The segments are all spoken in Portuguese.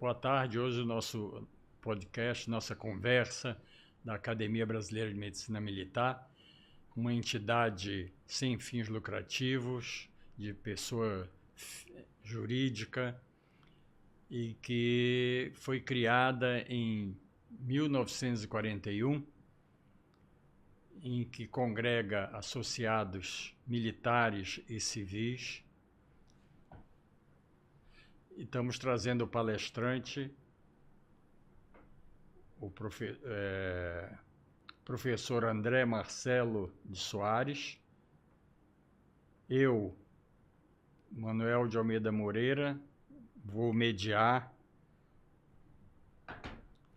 Boa tarde. Hoje o nosso podcast, nossa conversa da Academia Brasileira de Medicina Militar, uma entidade sem fins lucrativos, de pessoa jurídica e que foi criada em 1941, em que congrega associados militares e civis. E estamos trazendo o palestrante, o professor André Marcelo de Soares. Eu, Manuel de Almeida Moreira, vou mediar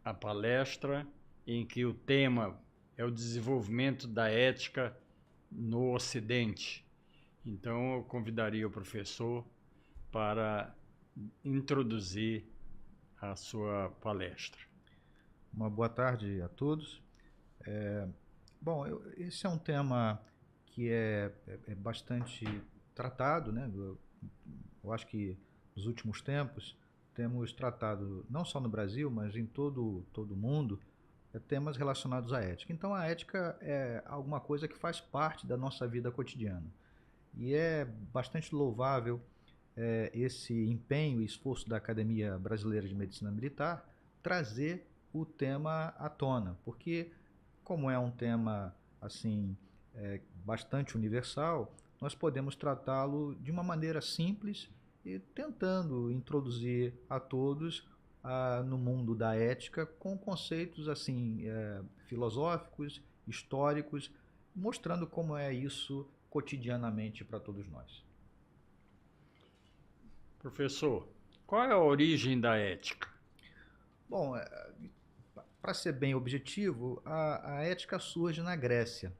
a palestra, em que o tema é o desenvolvimento da ética no Ocidente. Então, eu convidaria o professor para introduzir a sua palestra. Uma boa tarde a todos. Bom, esse é um tema que é bastante tratado, né? Eu acho que nos últimos tempos temos tratado, não só no Brasil, mas em todo o mundo, temas relacionados à ética. Então, a ética é alguma coisa que faz parte da nossa vida cotidiana. E é bastante louvável esse empenho e esforço da Academia Brasileira de Medicina Militar trazer o tema à tona, porque como é um tema assim bastante universal, nós podemos tratá-lo de uma maneira simples e tentando introduzir a todos no mundo da ética com conceitos assim filosóficos, históricos, mostrando como é isso cotidianamente para todos nós. Professor, qual é a origem da ética? Bom, para ser bem objetivo, a ética surge na Grécia.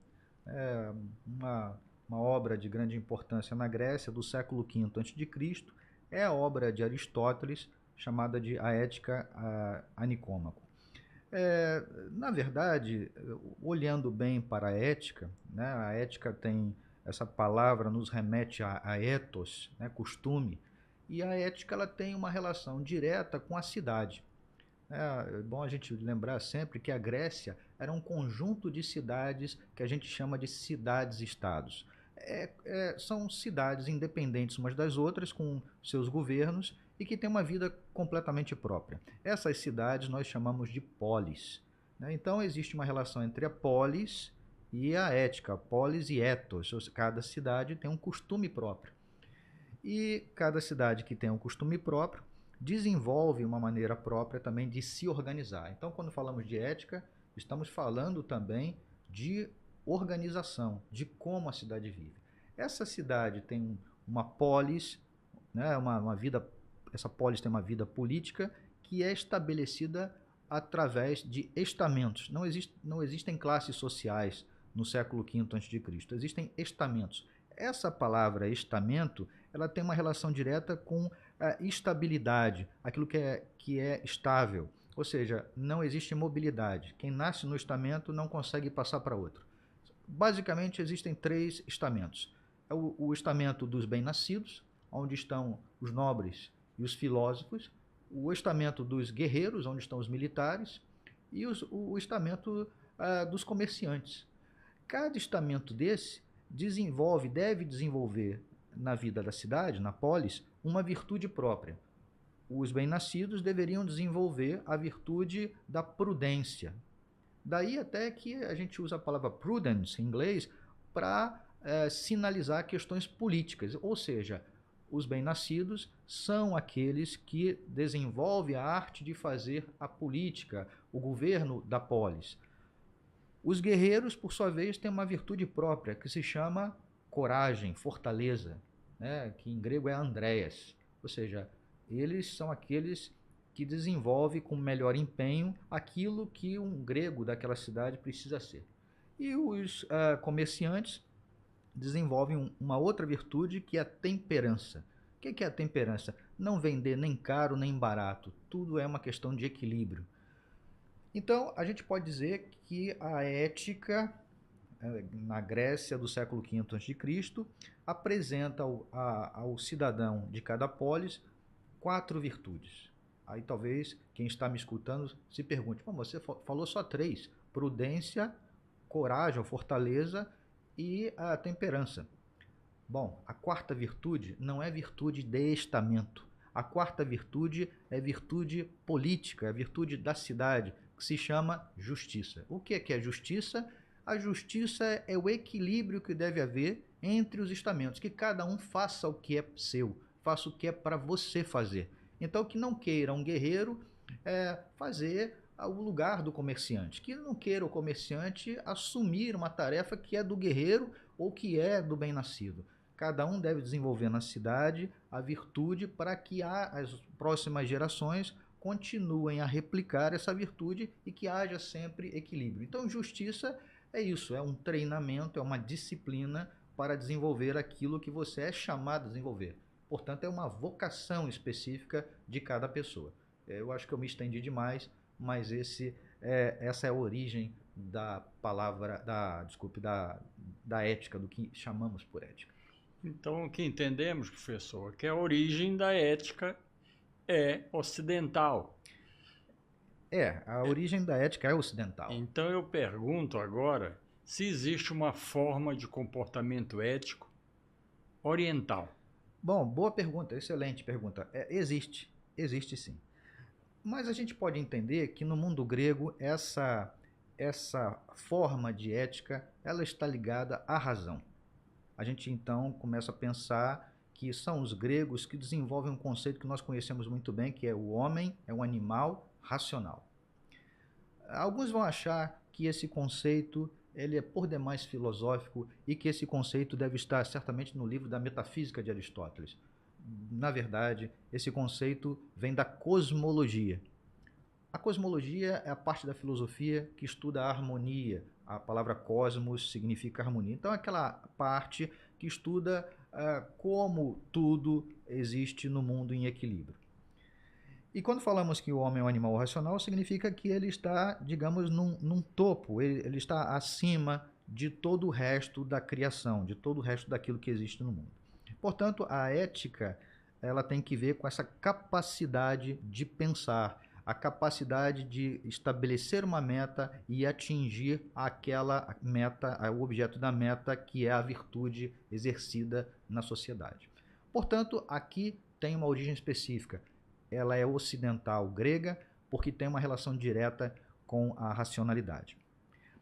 É uma obra de grande importância na Grécia, do século V a.C., é a obra de Aristóteles, chamada de A Ética a Nicômaco. Na verdade, olhando bem para a ética, né, a ética tem, essa palavra nos remete a ethos, né, costume, e a ética ela tem uma relação direta com a cidade. É bom a gente lembrar sempre que a Grécia era um conjunto de cidades que a gente chama de cidades-estados. São cidades independentes umas das outras, com seus governos e que têm uma vida completamente própria. Essas cidades nós chamamos de polis. Né? Então existe uma relação entre a polis e a ética, polis e ethos. Cada cidade tem um costume próprio. E cada cidade que tem um costume próprio desenvolve uma maneira própria também de se organizar. Então, quando falamos de ética, estamos falando também de organização, de como a cidade vive. Essa cidade tem uma polis, né, uma vida, essa polis tem uma vida política que é estabelecida através de estamentos. Não existem classes sociais no século V a.C., existem estamentos. Essa palavra estamento, ela tem uma relação direta com a estabilidade, aquilo que é estável, ou seja, não existe mobilidade. Quem nasce no estamento não consegue passar para outro. Basicamente, existem três estamentos. É o estamento dos bem-nascidos, onde estão os nobres e os filósofos, o estamento dos guerreiros, onde estão os militares, e o estamento dos comerciantes. Cada estamento desse deve desenvolver na vida da cidade, na polis, uma virtude própria. Os bem-nascidos deveriam desenvolver a virtude da prudência. Daí até que a gente usa a palavra prudence em inglês para sinalizar questões políticas, ou seja, os bem-nascidos são aqueles que desenvolvem a arte de fazer a política, o governo da polis. Os guerreiros, por sua vez, têm uma virtude própria que se chama coragem, fortaleza, né? Que em grego é Andreias. Ou seja, eles são aqueles que desenvolvem com melhor empenho aquilo que um grego daquela cidade precisa ser. E os comerciantes desenvolvem uma outra virtude que é a temperança. O que é a temperança? Não vender nem caro nem barato. Tudo é uma questão de equilíbrio. Então, a gente pode dizer que a ética na Grécia do século V a.C. apresenta ao cidadão de cada polis 4 virtudes. Aí talvez quem está me escutando se pergunte, você falou só 3, prudência, coragem ou fortaleza e a temperança. Bom, a quarta virtude não é virtude de estamento. A quarta virtude é virtude política, é virtude da cidade, que se chama justiça. O que é justiça? A justiça é o equilíbrio que deve haver entre os estamentos, que cada um faça o que é seu, faça o que é para você fazer. Então, que não queira um guerreiro fazer o lugar do comerciante, que não queira o comerciante assumir uma tarefa que é do guerreiro ou que é do bem-nascido. Cada um deve desenvolver na cidade a virtude para que as próximas gerações continuem a replicar essa virtude e que haja sempre equilíbrio. Então, justiça é isso, é um treinamento, é uma disciplina para desenvolver aquilo que você é chamado a desenvolver. Portanto, é uma vocação específica de cada pessoa. Eu acho que eu me estendi demais, mas essa é a origem da palavra, da ética, do que chamamos por ética. Então, o que entendemos, professor, é que a origem da ética é ocidental. A origem da ética é ocidental. Então, eu pergunto agora se existe uma forma de comportamento ético oriental. Bom, boa pergunta, excelente pergunta. Existe sim. Mas a gente pode entender que no mundo grego essa forma de ética ela está ligada à razão. A gente então começa a pensar que são os gregos que desenvolvem um conceito que nós conhecemos muito bem, que é o homem é um animal racional. Alguns vão achar que esse conceito ele é por demais filosófico e que esse conceito deve estar certamente no livro da Metafísica de Aristóteles. Na verdade, esse conceito vem da cosmologia. A cosmologia é a parte da filosofia que estuda a harmonia. A palavra cosmos significa harmonia. Então, é aquela parte que estuda como tudo existe no mundo em equilíbrio. E quando falamos que o homem é um animal racional, significa que ele está, digamos, num topo, ele está acima de todo o resto da criação, de todo o resto daquilo que existe no mundo. Portanto, a ética ela tem que ver com essa capacidade de pensar, a capacidade de estabelecer uma meta e atingir aquela meta, o objeto da meta, que é a virtude exercida na sociedade. Portanto, aqui tem uma origem específica. Ela é ocidental grega, porque tem uma relação direta com a racionalidade.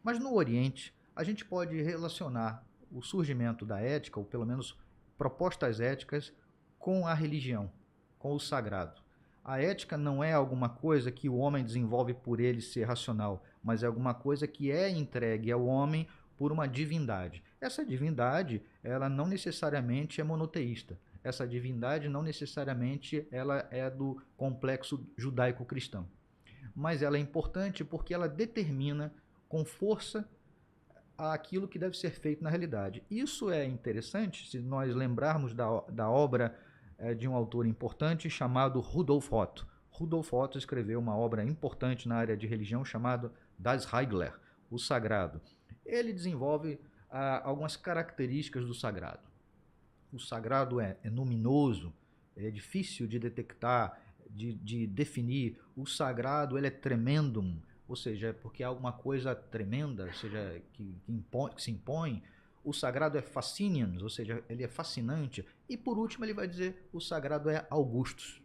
Mas no Oriente, a gente pode relacionar o surgimento da ética, ou pelo menos propostas éticas, com a religião, com o sagrado. A ética não é alguma coisa que o homem desenvolve por ele ser racional, mas é alguma coisa que é entregue ao homem por uma divindade. Essa divindade, ela não necessariamente é monoteísta. Essa divindade não necessariamente ela é do complexo judaico-cristão. Mas ela é importante porque ela determina com força aquilo que deve ser feito na realidade. Isso é interessante se nós lembrarmos da obra de um autor importante chamado Rudolf Otto. Rudolf Otto escreveu uma obra importante na área de religião chamada Das Heiligler, o Sagrado. Ele desenvolve algumas características do sagrado. O sagrado é luminoso, é difícil de detectar, de definir. O sagrado ele é tremendum, ou seja, é porque há alguma coisa tremenda, ou seja, que se impõe. O sagrado é fascinians, ou seja, ele é fascinante. E por último ele vai dizer o sagrado é Augustus.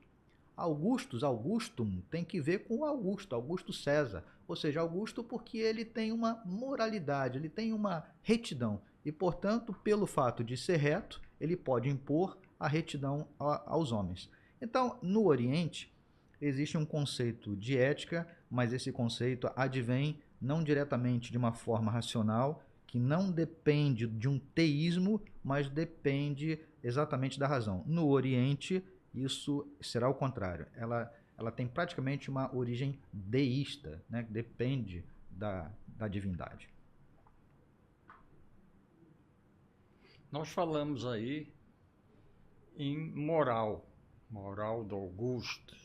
Augustum, tem que ver com Augusto César. Ou seja, Augusto porque ele tem uma moralidade, ele tem uma retidão. E, portanto, pelo fato de ser reto, ele pode impor a retidão aos homens. Então, no Oriente, existe um conceito de ética, mas esse conceito advém não diretamente de uma forma racional, que não depende de um teísmo, mas depende exatamente da razão. No Oriente, isso será o contrário. Ela tem praticamente uma origem deísta, né? Depende da divindade. Nós falamos aí em moral do Augusto,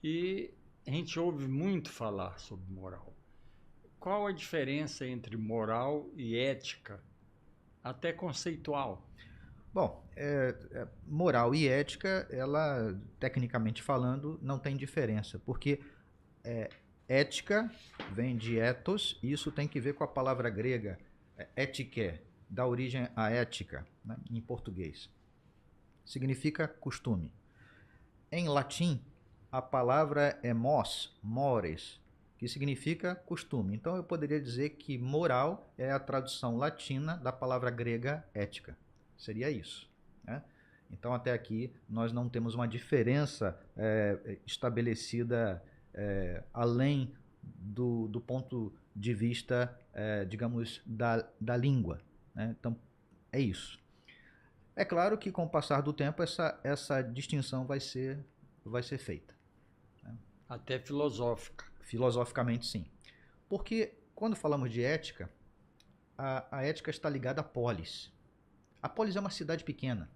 e a gente ouve muito falar sobre moral. Qual a diferença entre moral e ética, até conceitual? Bom, moral e ética, ela, tecnicamente falando, não tem diferença, porque ética vem de ethos, e isso tem que ver com a palavra grega étike, dá origem à ética, né, em português. Significa costume. Em latim, a palavra é mores, que significa costume. Então eu poderia dizer que moral é a tradução latina da palavra grega ética. Seria isso, né? Então até aqui nós não temos uma diferença estabelecida além do ponto de vista, digamos, da língua, né? Então é isso. É claro que com o passar do tempo essa distinção vai ser feita. Né? Até filosófica. Filosoficamente, sim. Porque quando falamos de ética, a ética está ligada à polis. A polis é uma cidade pequena.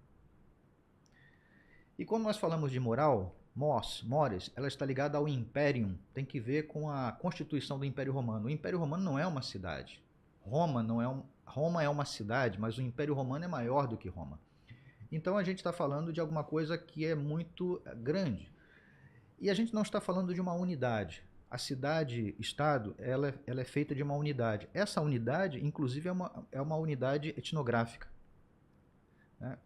E quando nós falamos de moral, mores, ela está ligada ao imperium, tem que ver com a constituição do Império Romano. O Império Romano não é uma cidade. Roma é uma cidade, mas o Império Romano é maior do que Roma. Então a gente está falando de alguma coisa que é muito grande. E a gente não está falando de uma unidade. A cidade-estado, ela é feita de uma unidade. Essa unidade, inclusive, é uma unidade etnográfica. Né?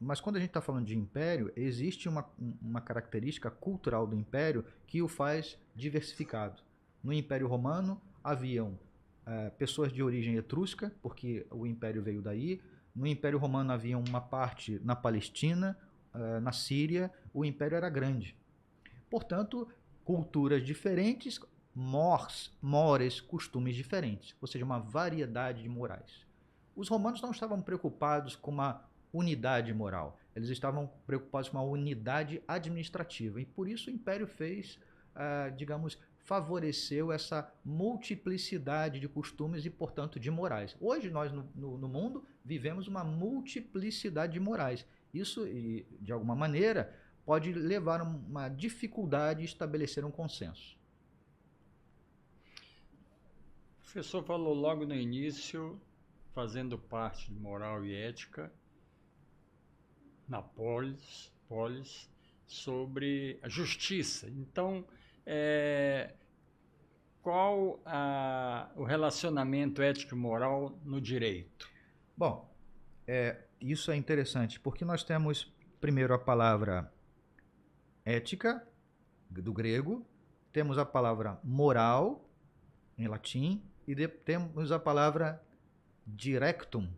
Mas quando a gente está falando de império, existe uma característica cultural do império que o faz diversificado. No Império Romano, haviam pessoas de origem etrusca, porque o império veio daí. No Império Romano havia uma parte na Palestina, na Síria, o império era grande. Portanto, culturas diferentes, mores, costumes diferentes, ou seja, uma variedade de morais. Os romanos não estavam preocupados com uma unidade moral, eles estavam preocupados com uma unidade administrativa, e por isso o império fez, digamos, favoreceu essa multiplicidade de costumes e, portanto, de morais. Hoje nós no mundo vivemos uma multiplicidade de morais. Isso, de alguma maneira, pode levar a uma dificuldade de estabelecer um consenso. O professor falou logo no início, fazendo parte de moral e ética, na polis, sobre a justiça. Então, qual o relacionamento ético e moral no direito? Bom, isso é interessante, porque nós temos primeiro a palavra ética, do grego, temos a palavra moral, em latim, e temos a palavra directum,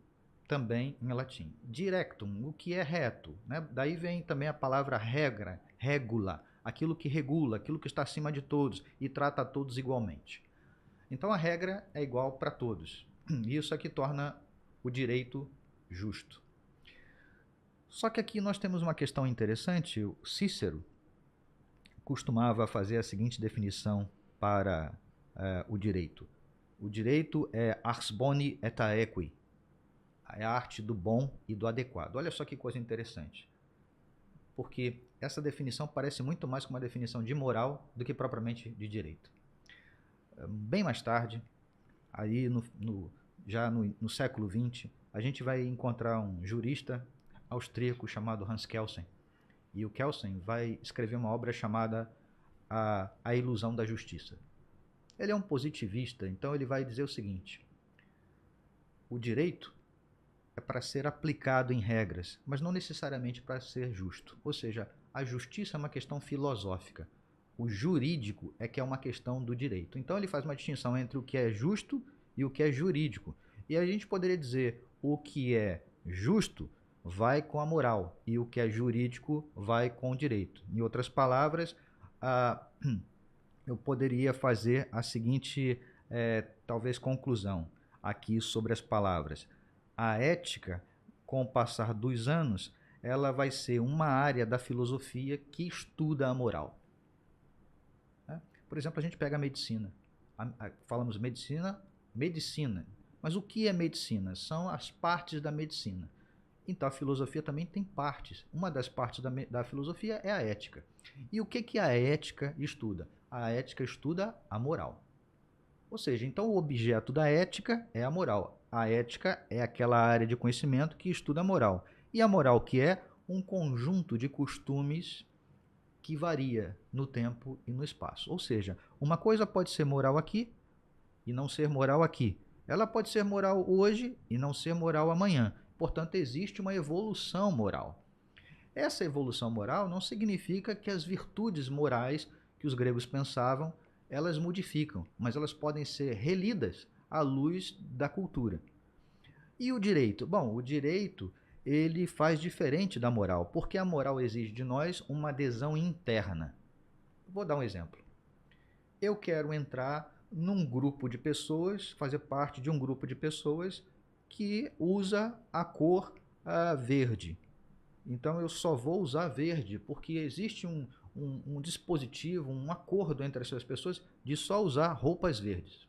também em latim. Directum, o que é reto, né? Daí vem também a palavra regra, regula, aquilo que regula, aquilo que está acima de todos e trata a todos igualmente. Então a regra é igual para todos. Isso é que torna o direito justo. Só que aqui nós temos uma questão interessante. O Cícero costumava fazer a seguinte definição para o direito. O direito é ars boni et aequi, é a arte do bom e do adequado. Olha só que coisa interessante. Porque essa definição parece muito mais com uma definição de moral do que propriamente de direito. Bem mais tarde, aí já no século XX, a gente vai encontrar um jurista austríaco chamado Hans Kelsen. E o Kelsen vai escrever uma obra chamada A Ilusão da Justiça. Ele é um positivista, então ele vai dizer o seguinte: o direito é para ser aplicado em regras, mas não necessariamente para ser justo. Ou seja, a justiça é uma questão filosófica. O jurídico é que é uma questão do direito. Então ele faz uma distinção entre o que é justo e o que é jurídico. E a gente poderia dizer o que é justo vai com a moral e o que é jurídico vai com o direito. Em outras palavras, eu poderia fazer a seguinte, talvez, conclusão aqui sobre as palavras. A ética, com o passar dos anos, ela vai ser uma área da filosofia que estuda a moral. Por exemplo, a gente pega a medicina. Falamos medicina, mas o que é medicina? São as partes da medicina. Então a filosofia também tem partes. Uma das partes da filosofia é a ética. E o que a ética estuda? A ética estuda a moral. Ou seja, então o objeto da ética é a moral. A ética é aquela área de conhecimento que estuda a moral. E a moral, que é um conjunto de costumes que varia no tempo e no espaço. Ou seja, uma coisa pode ser moral aqui e não ser moral aqui. Ela pode ser moral hoje e não ser moral amanhã. Portanto, existe uma evolução moral. Essa evolução moral não significa que as virtudes morais que os gregos pensavam, elas modificam, mas elas podem ser relidas à luz da cultura. E o direito? Bom, o direito ele faz diferente da moral, porque a moral exige de nós uma adesão interna. Vou dar um exemplo. Eu quero entrar num grupo de pessoas, fazer parte de um grupo de pessoas que usa a cor verde. Então eu só vou usar verde porque existe um dispositivo, um acordo entre essas pessoas de só usar roupas verdes.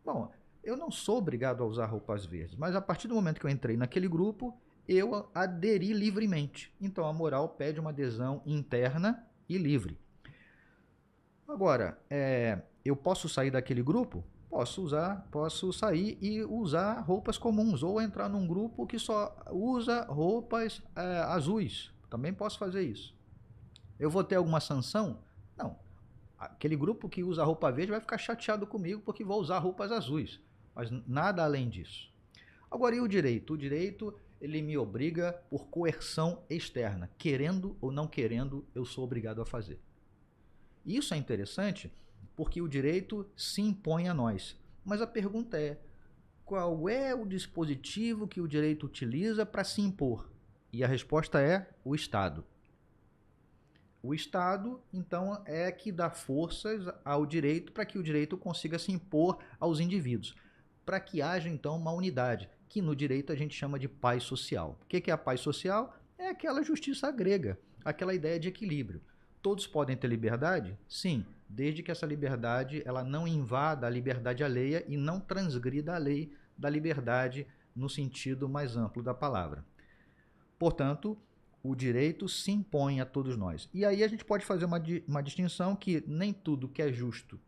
Bom, eu não sou obrigado a usar roupas verdes, mas a partir do momento que eu entrei naquele grupo, eu aderi livremente. Então a moral pede uma adesão interna e livre. Agora, eu posso sair daquele grupo? Posso sair e usar roupas comuns, ou entrar num grupo que só usa roupas azuis. Também posso fazer isso. Eu vou ter alguma sanção? Não. Aquele grupo que usa roupa verde vai ficar chateado comigo porque vou usar roupas azuis. Mas nada além disso. Agora, e o direito? O direito, ele me obriga por coerção externa. Querendo ou não querendo, eu sou obrigado a fazer. Isso é interessante porque o direito se impõe a nós. Mas a pergunta é, qual é o dispositivo que o direito utiliza para se impor? E a resposta é o Estado. O Estado, então, é que dá forças ao direito para que o direito consiga se impor aos indivíduos, para que haja, então, uma unidade, que no direito a gente chama de paz social. O que é a paz social? É aquela justiça grega, aquela ideia de equilíbrio. Todos podem ter liberdade? Sim, desde que essa liberdade ela não invada a liberdade alheia e não transgrida a lei da liberdade no sentido mais amplo da palavra. Portanto, o direito se impõe a todos nós. E aí a gente pode fazer uma distinção que nem tudo que é justo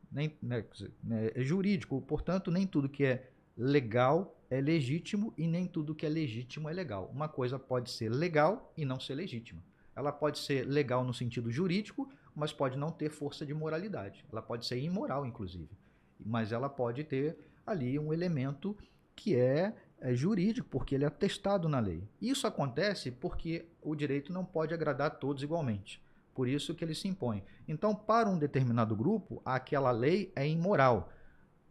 é jurídico, portanto, nem tudo que é legal é legítimo e nem tudo que é legítimo é legal. Uma coisa pode ser legal e não ser legítima. Ela pode ser legal no sentido jurídico, mas pode não ter força de moralidade. Ela pode ser imoral, inclusive. Mas ela pode ter ali um elemento que é jurídico, porque ele é atestado na lei. Isso acontece porque o direito não pode agradar a todos igualmente. Por isso que ele se impõe. Então, para um determinado grupo, aquela lei é imoral,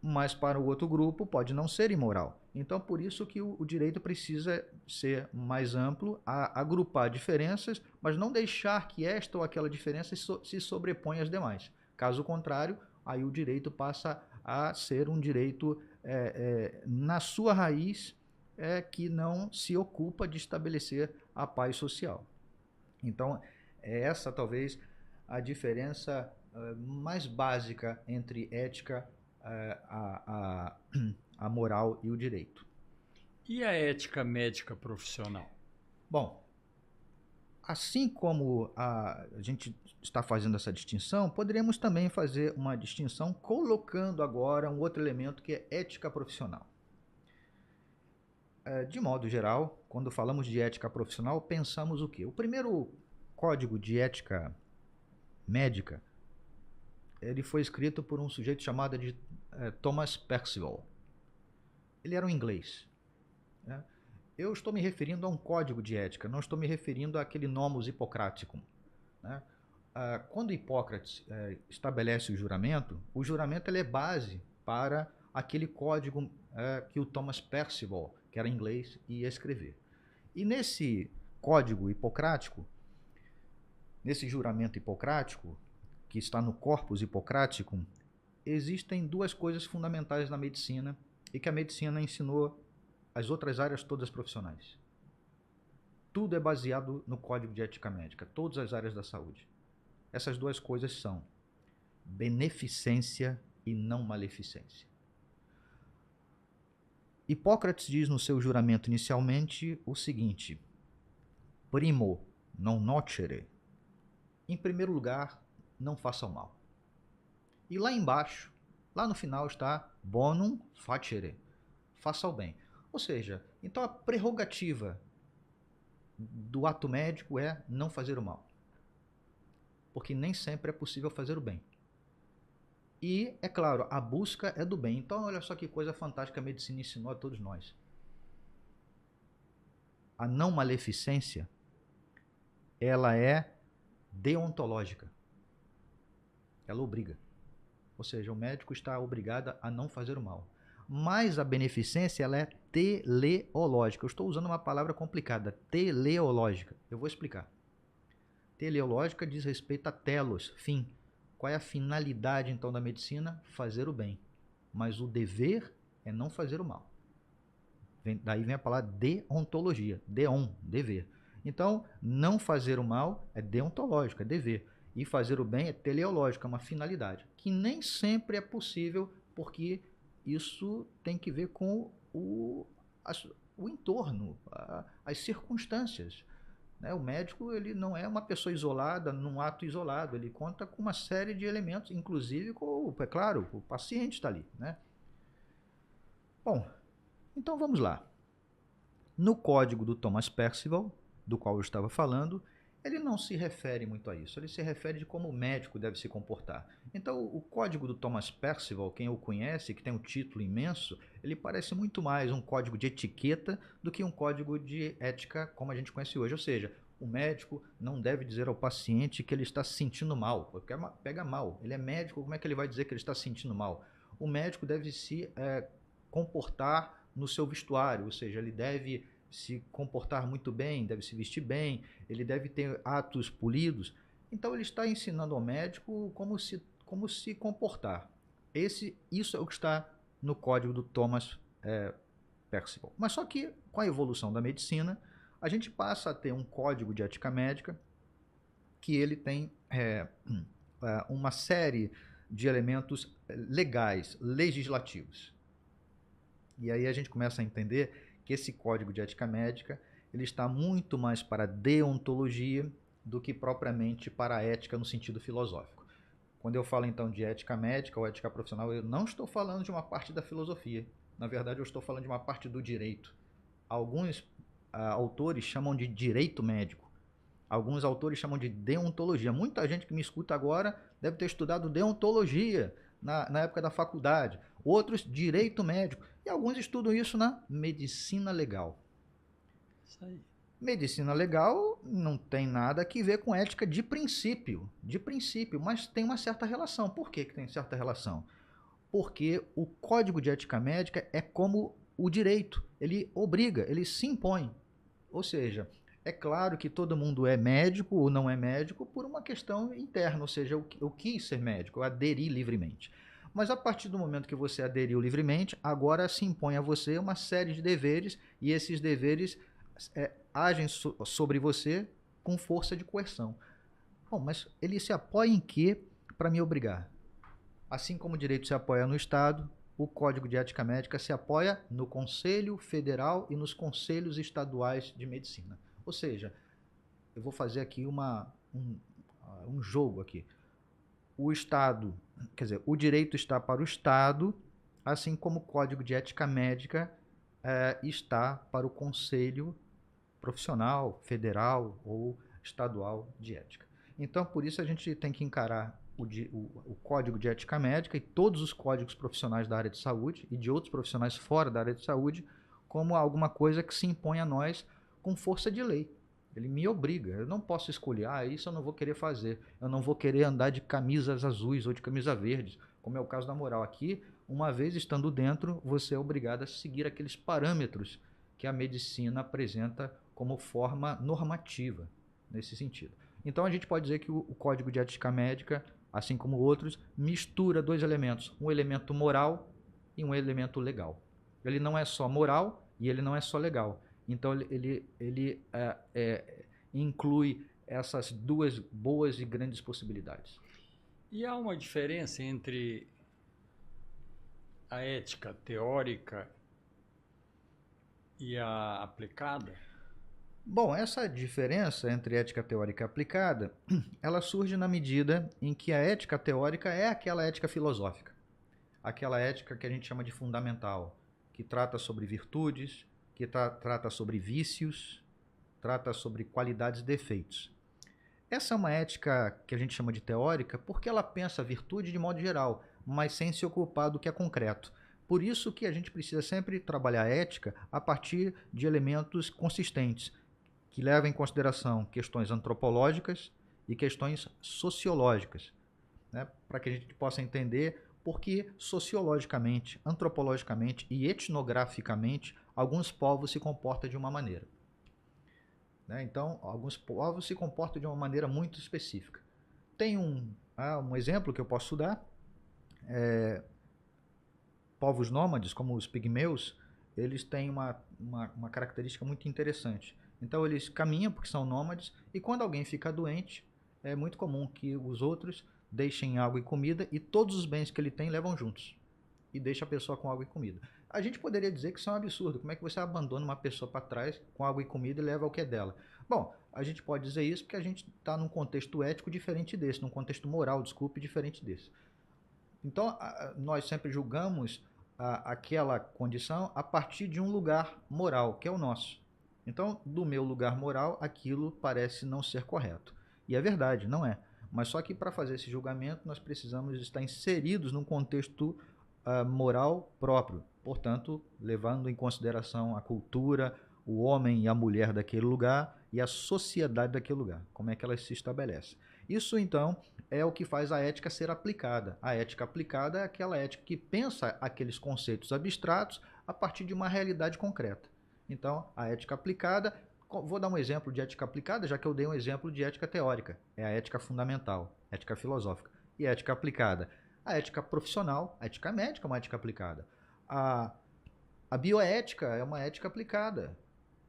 mas para o outro grupo pode não ser imoral. Então, por isso que o direito precisa ser mais amplo, agrupar diferenças, mas não deixar que esta ou aquela diferença se sobreponha às demais. Caso contrário, aí o direito passa a ser um direito na sua raiz que não se ocupa de estabelecer a paz social. Então, é essa talvez a diferença mais básica entre ética, a moral e o direito. E a ética médica profissional? Bom, assim como a gente está fazendo essa distinção, poderíamos também fazer uma distinção colocando agora um outro elemento que é ética profissional. De modo geral, quando falamos de ética profissional, pensamos o quê? O primeiro código de ética médica ele foi escrito por um sujeito chamado de Thomas Percival. Ele era um inglês. Né? Eu estou me referindo a um código de ética, não estou me referindo àquele Nomus Hippocraticum. Né? Quando Hipócrates estabelece o juramento ele é base para aquele código que o Thomas Percival, que era inglês, ia escrever. E nesse código hipocrático, nesse juramento hipocrático, que está no Corpus Hippocraticum, existem duas coisas fundamentais na medicina e que a medicina ensinou às outras áreas todas profissionais. Tudo é baseado no Código de Ética Médica, todas as áreas da saúde. Essas duas coisas são beneficência e não maleficência. Hipócrates diz no seu juramento inicialmente o seguinte: primo non nocere. Em primeiro lugar, não faça o mal. E lá embaixo, lá no final está bonum facere. Faça o bem. Ou seja, então a prerrogativa do ato médico é não fazer o mal. Porque nem sempre é possível fazer o bem. E, é claro, a busca é do bem. Então, olha só que coisa fantástica a medicina ensinou a todos nós. A não maleficência, ela é deontológica. Ela obriga. Ou seja, o médico está obrigado a não fazer o mal. Mas a beneficência, ela é teleológica. Eu estou usando uma palavra complicada, teleológica. Eu vou explicar. Teleológica diz respeito a telos, fim. Qual é a finalidade, então, da medicina? Fazer o bem. Mas o dever é não fazer o mal. Daí vem a palavra deontologia. Deon, dever. Então, não fazer o mal é deontológico, é dever. E fazer o bem é teleológico, é uma finalidade. Que nem sempre é possível, porque isso tem que ver com o entorno, as circunstâncias. O médico, ele não é uma pessoa isolada, num ato isolado, ele conta com uma série de elementos, inclusive com, é claro, o paciente está ali, né? Bom, então vamos lá. No código do Thomas Percival, do qual eu estava falando, ele não se refere muito a isso, ele se refere de como o médico deve se comportar. Então, o código do Thomas Percival, quem o conhece, que tem um título imenso, ele parece muito mais um código de etiqueta do que um código de ética como a gente conhece hoje. Ou seja, o médico não deve dizer ao paciente que ele está se sentindo mal, porque pega mal. Ele é médico, como é que ele vai dizer que ele está se sentindo mal? O médico deve se comportar no seu vestuário, ou seja, ele deve se comportar muito bem, deve se vestir bem, ele deve ter atos polidos. Então ele está ensinando ao médico como se comportar. Isso é o que está no código do Thomas Percival. Mas só que com a evolução da medicina, a gente passa a ter um código de ética médica que ele tem uma série de elementos legais, legislativos. E aí a gente começa a entender que esse código de ética médica ele está muito mais para a deontologia do que propriamente para a ética no sentido filosófico. Quando eu falo então de ética médica ou ética profissional, eu não estou falando de uma parte da filosofia. Na verdade, eu estou falando de uma parte do direito. Alguns autores chamam de direito médico. Alguns autores chamam de deontologia. Muita gente que me escuta agora deve ter estudado deontologia na época da faculdade. Outros, direito médico. E alguns estudam isso na medicina legal. Isso aí. Medicina legal não tem nada a ver com ética de princípio, mas tem uma certa relação. Por que tem certa relação? Porque o código de ética médica é como o direito, ele obriga, ele se impõe. Ou seja, é claro que todo mundo é médico ou não é médico por uma questão interna, ou seja, eu quis ser médico, eu aderi livremente. Mas a partir do momento que você aderiu livremente, agora se impõe a você uma série de deveres e esses deveres agem sobre você com força de coerção. Bom, mas ele se apoia em quê para me obrigar? Assim como o direito se apoia no Estado, o Código de Ética Médica se apoia no Conselho Federal e nos Conselhos Estaduais de Medicina. Ou seja, eu vou fazer aqui um jogo aqui. O Estado, quer dizer, o direito está para o Estado, assim como o Código de Ética Médica está para o Conselho Profissional, Federal ou Estadual de Ética. Então, por isso a gente tem que encarar o Código de Ética Médica e todos os códigos profissionais da área de saúde e de outros profissionais fora da área de saúde como alguma coisa que se impõe a nós com força de lei. Ele me obriga, eu não posso escolher, isso eu não vou querer fazer, eu não vou querer andar de camisas azuis ou de camisa verdes, como é o caso da moral. Aqui, uma vez estando dentro, você é obrigado a seguir aqueles parâmetros que a medicina apresenta como forma normativa, nesse sentido. Então a gente pode dizer que o Código de Ética Médica, assim como outros, mistura dois elementos, um elemento moral e um elemento legal. Ele não é só moral e ele não é só legal. Então ele inclui essas duas boas e grandes possibilidades. E há uma diferença entre a ética teórica e a aplicada? Bom, essa diferença entre ética teórica e aplicada, ela surge na medida em que a ética teórica é aquela ética filosófica, aquela ética que a gente chama de fundamental, que trata sobre virtudes, que trata sobre vícios, trata sobre qualidades e defeitos. Essa é uma ética que a gente chama de teórica porque ela pensa a virtude de modo geral, mas sem se ocupar do que é concreto. Por isso que a gente precisa sempre trabalhar a ética a partir de elementos consistentes, que levam em consideração questões antropológicas e questões sociológicas, né? Para que a gente possa entender por que sociologicamente, antropologicamente e etnograficamente alguns povos se comportam de uma maneira. Né? Então, alguns povos se comportam de uma maneira muito específica. Tem um exemplo que eu posso dar. Povos nômades, como os pigmeus, eles têm uma característica muito interessante. Então, eles caminham porque são nômades, e quando alguém fica doente, é muito comum que os outros deixem água e comida, e todos os bens que ele tem levam juntos, e deixa a pessoa com água e comida. A gente poderia dizer que isso é um absurdo. Como é que você abandona uma pessoa para trás com água e comida e leva o que é dela? Bom, a gente pode dizer isso porque a gente está num contexto ético diferente desse, num contexto moral, desculpe, diferente desse. Então, nós sempre julgamos aquela condição a partir de um lugar moral, que é o nosso. Então, do meu lugar moral, aquilo parece não ser correto. E é verdade, não é. Mas só que para fazer esse julgamento, nós precisamos estar inseridos num contexto moral próprio. Portanto, levando em consideração a cultura, o homem e a mulher daquele lugar e a sociedade daquele lugar, como é que ela se estabelece. Isso, então, é o que faz a ética ser aplicada. A ética aplicada é aquela ética que pensa aqueles conceitos abstratos a partir de uma realidade concreta. Então, a ética aplicada, vou dar um exemplo de ética aplicada, já que eu dei um exemplo de ética teórica. É a ética fundamental, ética filosófica. E ética aplicada, a ética profissional, a ética médica é uma ética aplicada. A bioética é uma ética aplicada.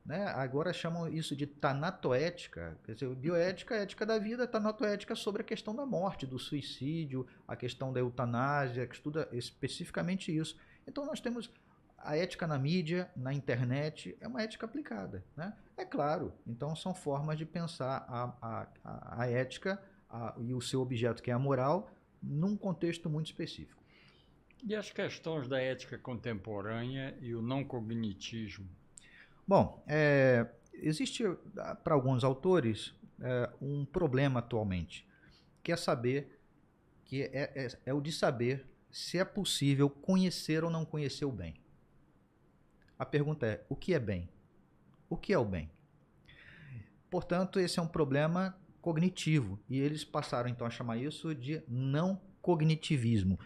Né? Agora chamam isso de tanatoética. Quer dizer, bioética é a ética da vida, tanatoética sobre a questão da morte, do suicídio, a questão da eutanásia, que estuda especificamente isso. Então nós temos a ética na mídia, na internet, é uma ética aplicada. Né? É claro, então são formas de pensar a ética e o seu objeto, que é a moral, num contexto muito específico. E as questões da ética contemporânea e o não cognitismo? Bom, existe para alguns autores um problema atualmente, que é saber, que é o de saber se é possível conhecer ou não conhecer o bem. A pergunta é, o que é bem? O que é o bem? Portanto, esse é um problema cognitivo, e eles passaram então a chamar isso de não cognitivismo.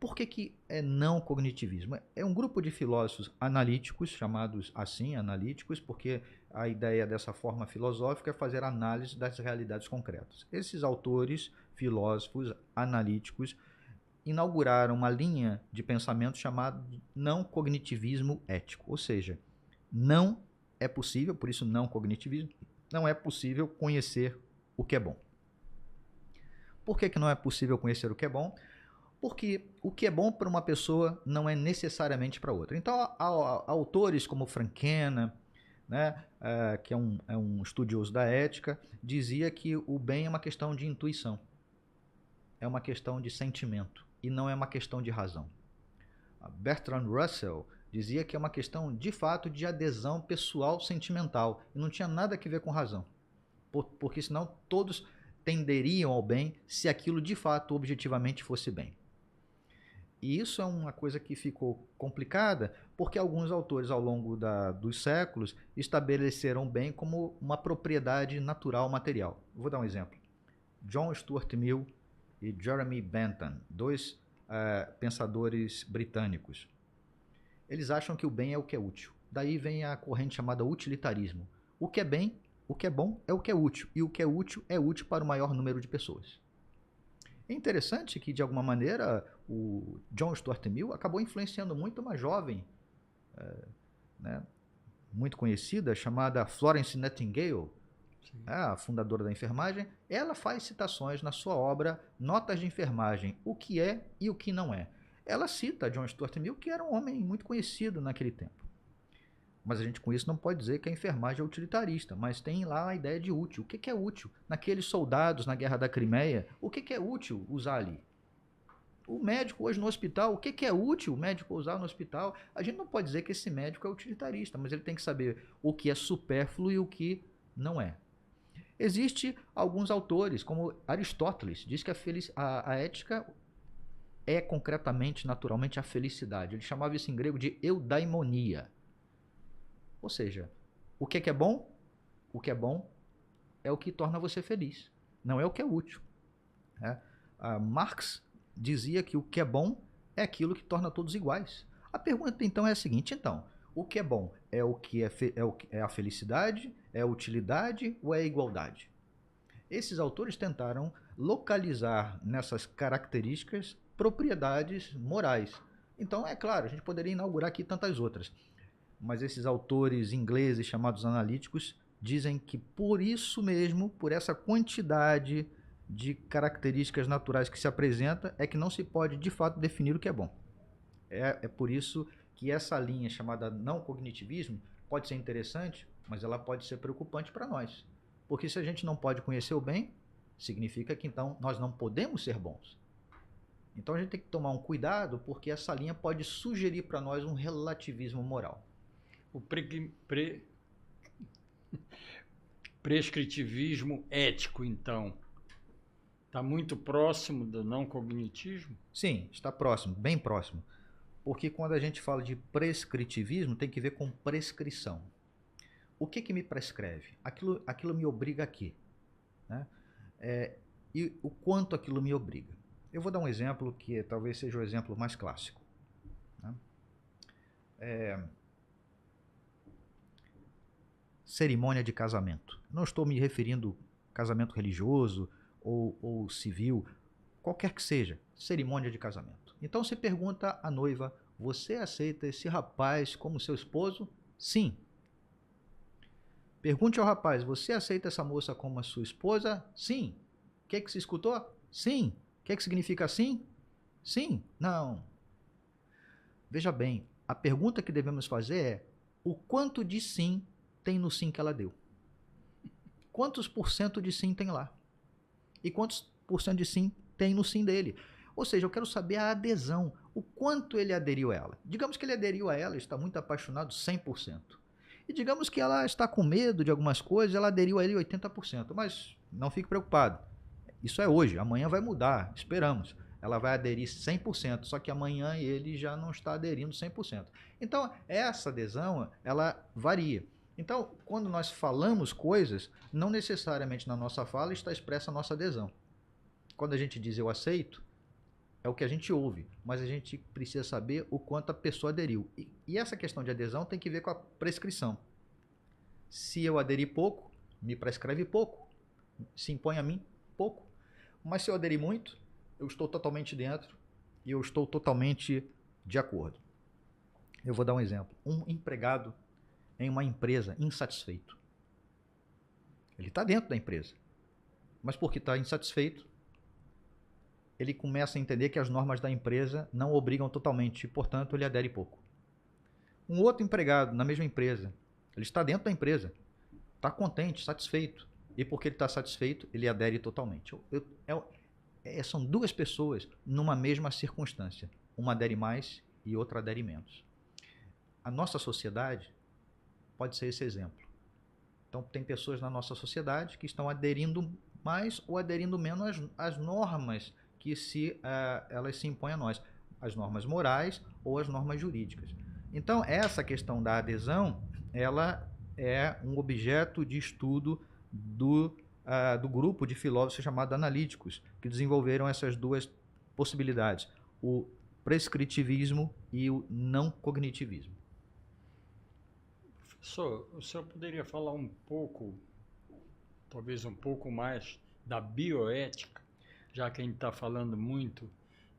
Por que é não cognitivismo? É um grupo de filósofos analíticos, chamados assim, analíticos, porque a ideia dessa forma filosófica é fazer análise das realidades concretas. Esses autores, filósofos analíticos, inauguraram uma linha de pensamento chamada não cognitivismo ético, ou seja, não é possível, por isso não cognitivismo, não é possível conhecer o que é bom. Por que não é possível conhecer o que é bom? Porque o que é bom para uma pessoa não é necessariamente para outra. Então, há autores como Frankena, né, que é um estudioso da ética, dizia que o bem é uma questão de intuição, é uma questão de sentimento e não é uma questão de razão. Bertrand Russell dizia que é uma questão, de fato, de adesão pessoal sentimental e não tinha nada a ver com razão, porque senão todos tenderiam ao bem se aquilo de fato objetivamente fosse bem. E isso é uma coisa que ficou complicada porque alguns autores ao longo dos séculos estabeleceram o bem como uma propriedade natural material. Vou dar um exemplo. John Stuart Mill e Jeremy Bentham, dois pensadores britânicos. Eles acham que o bem é o que é útil. Daí vem a corrente chamada utilitarismo. O que é bem, o que é bom é o que é útil. E o que é útil para o maior número de pessoas. É interessante que, de alguma maneira, o John Stuart Mill acabou influenciando muito uma jovem, né, muito conhecida, chamada Florence Nightingale, a fundadora da enfermagem. Ela faz citações na sua obra Notas de Enfermagem, o que é e o que não é. Ela cita John Stuart Mill, que era um homem muito conhecido naquele tempo. Mas a gente com isso não pode dizer que a enfermagem é utilitarista, mas tem lá a ideia de útil. O que é útil? Naqueles soldados na Guerra da Crimeia, o que é útil usar ali? O médico hoje no hospital, o que é útil o médico usar no hospital? A gente não pode dizer que esse médico é utilitarista, mas ele tem que saber o que é supérfluo e o que Não é. Existem alguns autores, como Aristóteles, diz que a ética é concretamente, naturalmente, a felicidade. Ele chamava isso em grego de eudaimonia. Ou seja, o que é bom? O que é bom é o que torna você feliz, não é o que é útil. Né? Marx dizia que o que é bom é aquilo que torna todos iguais. A pergunta então é a seguinte, então, o que é bom é o que é a felicidade, é a utilidade ou é a igualdade? Esses autores tentaram localizar nessas características propriedades morais. Então, é claro, a gente poderia inaugurar aqui tantas outras, mas esses autores ingleses chamados analíticos dizem que por isso mesmo, por essa quantidade de características naturais que se apresenta, é que não se pode de fato definir o que é bom. É por isso que essa linha chamada não cognitivismo pode ser interessante, mas ela pode ser preocupante para nós. Porque se a gente não pode conhecer o bem, significa que então nós não podemos ser bons. Então a gente tem que tomar um cuidado, porque essa linha pode sugerir para nós um relativismo moral. O prescritivismo ético, então, está muito próximo do não cognitismo? Sim, está próximo, bem próximo. Porque quando a gente fala de prescritivismo, tem que ver com prescrição. O que me prescreve? Aquilo me obriga aqui. Né? E o quanto aquilo me obriga. Eu vou dar um exemplo que talvez seja o exemplo mais clássico. Né? Cerimônia de casamento. Não estou me referindo a casamento religioso ou civil, qualquer que seja, cerimônia de casamento. Então você pergunta à noiva, você aceita esse rapaz como seu esposo? Sim. Pergunte ao rapaz, você aceita essa moça como a sua esposa? Sim. O que se escutou? Sim. O que significa sim? Sim. Não. Veja bem, a pergunta que devemos fazer é, o quanto de sim tem no sim que ela deu? Quantos por cento de sim tem lá? E quantos por cento de sim tem no sim dele? Ou seja, eu quero saber a adesão, o quanto ele aderiu a ela. Digamos que ele aderiu a ela e está muito apaixonado 100%. E digamos que ela está com medo de algumas coisas, ela aderiu a ele 80%. Mas não fique preocupado. Isso é hoje, amanhã vai mudar, esperamos. Ela vai aderir 100%, só que amanhã ele já não está aderindo 100%. Então, essa adesão, ela varia. Então, quando nós falamos coisas, não necessariamente na nossa fala está expressa a nossa adesão. Quando a gente diz eu aceito, é o que a gente ouve, mas a gente precisa saber o quanto a pessoa aderiu. E essa questão de adesão tem que ver com a prescrição. Se eu aderir pouco, me prescreve pouco. Se impõe a mim, pouco. Mas se eu aderir muito, eu estou totalmente dentro e eu estou totalmente de acordo. Eu vou dar um exemplo. Um empregado em uma empresa insatisfeito. Ele está dentro da empresa, mas porque está insatisfeito, ele começa a entender que as normas da empresa não obrigam totalmente e, portanto, ele adere pouco. Um outro empregado na mesma empresa, ele está dentro da empresa, está contente, satisfeito, e porque ele está satisfeito, ele adere totalmente. São duas pessoas numa mesma circunstância. Uma adere mais e outra adere menos. A nossa sociedade pode ser esse exemplo. Então, tem pessoas na nossa sociedade que estão aderindo mais ou aderindo menos às normas que elas se impõem a nós, as normas morais ou as normas jurídicas. Então, essa questão da adesão, ela é um objeto de estudo do grupo de filósofos chamado analíticos, que desenvolveram essas duas possibilidades, o prescritivismo e o não cognitivismo. Professor, o senhor poderia falar um pouco, talvez um pouco mais, da bioética, já que a gente está falando muito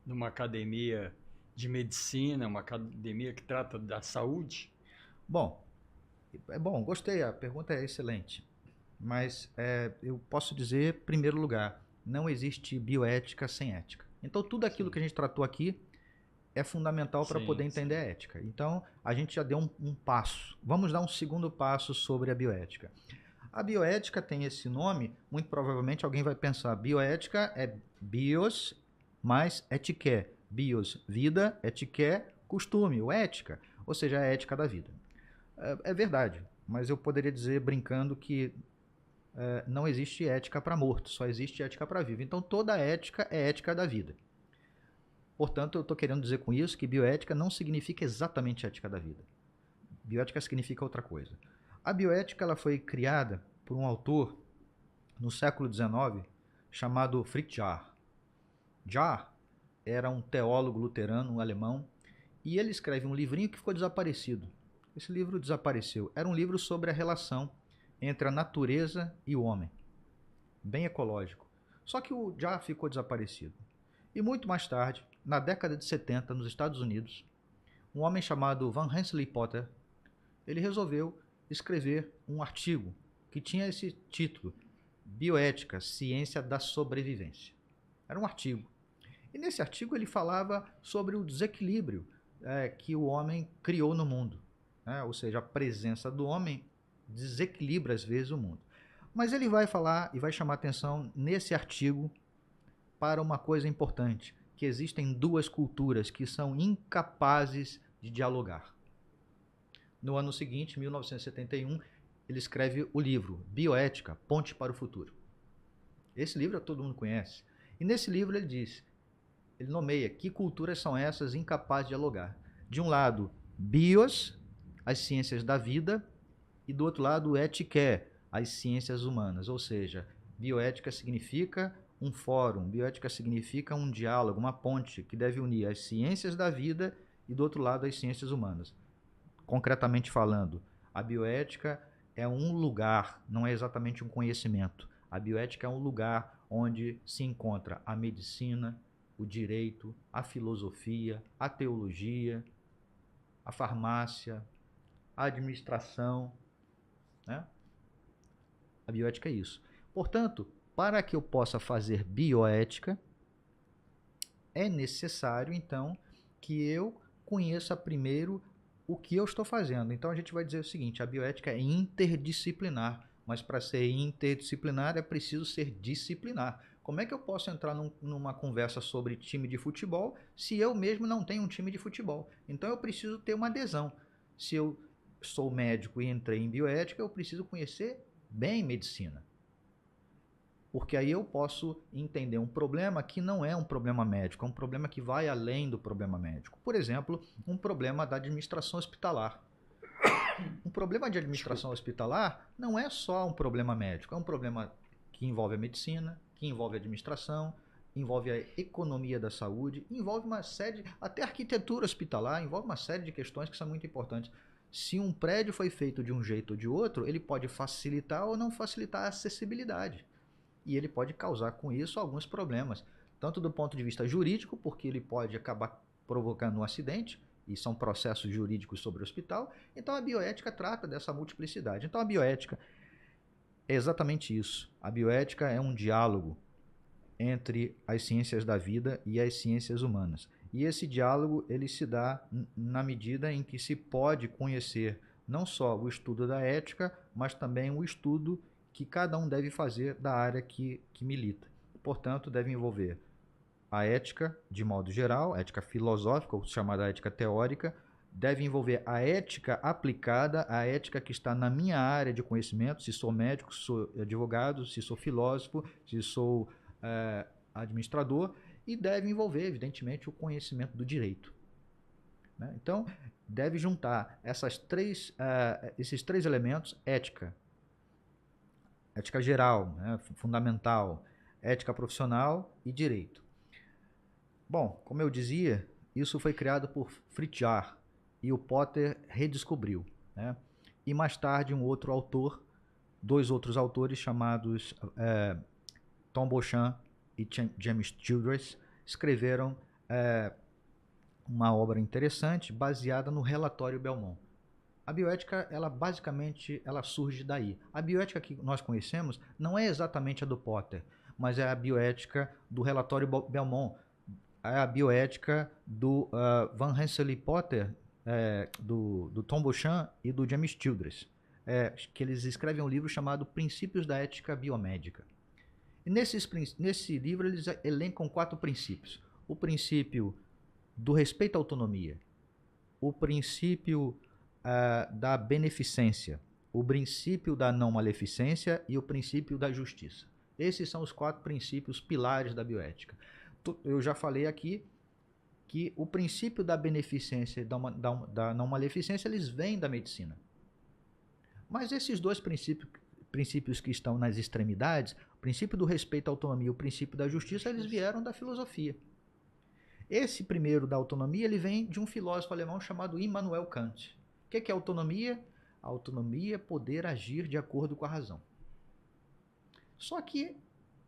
numa academia de medicina, uma academia que trata da saúde? Bom, gostei, a pergunta é excelente. Mas eu posso dizer, em primeiro lugar, não existe bioética sem ética. Então, tudo aquilo que a gente tratou aqui é fundamental para poder entender a ética. Então, a gente já deu um passo. Vamos dar um segundo passo sobre a bioética. A bioética tem esse nome, muito provavelmente alguém vai pensar, bioética é bios mais etiqué. Bios, vida, etiqué, costume, ou ética, ou seja, a ética da vida. É verdade, mas eu poderia dizer, brincando, que não existe ética para morto, só existe ética para vivo. Então toda ética é ética da vida. Portanto, eu estou querendo dizer com isso que bioética não significa exatamente ética da vida. Bioética significa outra coisa. A bioética ela foi criada por um autor no século XIX chamado Fritz Jarr. Jarr era um teólogo luterano, um alemão, e ele escreve um livrinho que ficou desaparecido. Esse livro desapareceu. Era um livro sobre a relação entre a natureza e o homem. Bem ecológico. Só que o Jarr ficou desaparecido. E muito mais tarde, na década de 70, nos Estados Unidos, um homem chamado Van Rensselaer Potter, ele resolveu escrever um artigo que tinha esse título, Bioética, Ciência da Sobrevivência. Era um artigo. E nesse artigo ele falava sobre o desequilíbrio que o homem criou no mundo. Ou seja, a presença do homem desequilibra às vezes o mundo. Mas ele vai falar e vai chamar atenção nesse artigo para uma coisa importante, que existem duas culturas que são incapazes de dialogar. No ano seguinte, 1971, ele escreve o livro Bioética, Ponte para o Futuro. Esse livro todo mundo conhece. E nesse livro ele nomeia que culturas são essas incapazes de dialogar. De um lado, bios, as ciências da vida, e do outro lado, ética, as ciências humanas. Ou seja, bioética significa um fórum, bioética significa um diálogo, uma ponte que deve unir as ciências da vida e do outro lado as ciências humanas. Concretamente falando, a bioética é um lugar, não é exatamente um conhecimento. A bioética é um lugar onde se encontra a medicina, o direito, a filosofia, a teologia, a farmácia, a administração, né? A bioética é isso. Portanto, para que eu possa fazer bioética, é necessário, então, que eu conheça primeiro o que eu estou fazendo. Então, a gente vai dizer o seguinte, a bioética é interdisciplinar, mas para ser interdisciplinar é preciso ser disciplinar. Como é que eu posso entrar numa conversa sobre time de futebol se eu mesmo não tenho um time de futebol? Então, eu preciso ter uma adesão. Se eu sou médico e entrei em bioética, eu preciso conhecer bem medicina. Porque aí eu posso entender um problema que não é um problema médico, é um problema que vai além do problema médico. Por exemplo, um problema da administração hospitalar. Um problema de administração hospitalar não é só um problema médico, é um problema que envolve a medicina, que envolve a administração, envolve a economia da saúde, envolve uma série, até a arquitetura hospitalar, envolve uma série de questões que são muito importantes. Se um prédio foi feito de um jeito ou de outro, ele pode facilitar ou não facilitar a acessibilidade. E ele pode causar com isso alguns problemas, tanto do ponto de vista jurídico, porque ele pode acabar provocando um acidente, e são processos jurídicos sobre o hospital. Então a bioética trata dessa multiplicidade. Então a bioética é exatamente isso. A bioética é um diálogo entre as ciências da vida e as ciências humanas. E esse diálogo ele se dá na medida em que se pode conhecer não só o estudo da ética, mas também o estudo que cada um deve fazer da área que milita. Portanto, deve envolver a ética, de modo geral, a ética filosófica, ou chamada ética teórica, deve envolver a ética aplicada, a ética que está na minha área de conhecimento, se sou médico, se sou advogado, se sou filósofo, se sou administrador, e deve envolver, evidentemente, o conhecimento do direito. Né? Então, deve juntar esses três elementos, ética geral, né, fundamental, ética profissional e direito. Bom, como eu dizia, isso foi criado por Fritz Jarr e o Potter redescobriu. Né? E mais tarde dois outros autores chamados Tom Beauchamp e James Childress escreveram uma obra interessante baseada no relatório Belmont. A bioética, basicamente surge daí. A bioética que nós conhecemos não é exatamente a do Potter, mas é a bioética do relatório Belmont, é a bioética do Van Rensselaer Potter, do Tom Beauchamp e do James Childress, que eles escrevem um livro chamado Princípios da Ética Biomédica. E nesse livro eles elencam 4 princípios. O princípio do respeito à autonomia, o princípio da beneficência, o princípio da não maleficência e o princípio da justiça. Esses são os 4 princípios pilares da bioética. Eu já falei aqui que o princípio da beneficência e da não maleficência, eles vêm da medicina. Mas esses 2 princípios que estão nas extremidades, o princípio do respeito à autonomia e o princípio da justiça, eles vieram da filosofia. Esse primeiro da autonomia, ele vem de um filósofo alemão chamado Immanuel Kant. O que é autonomia? A autonomia é poder agir de acordo com a razão. Só que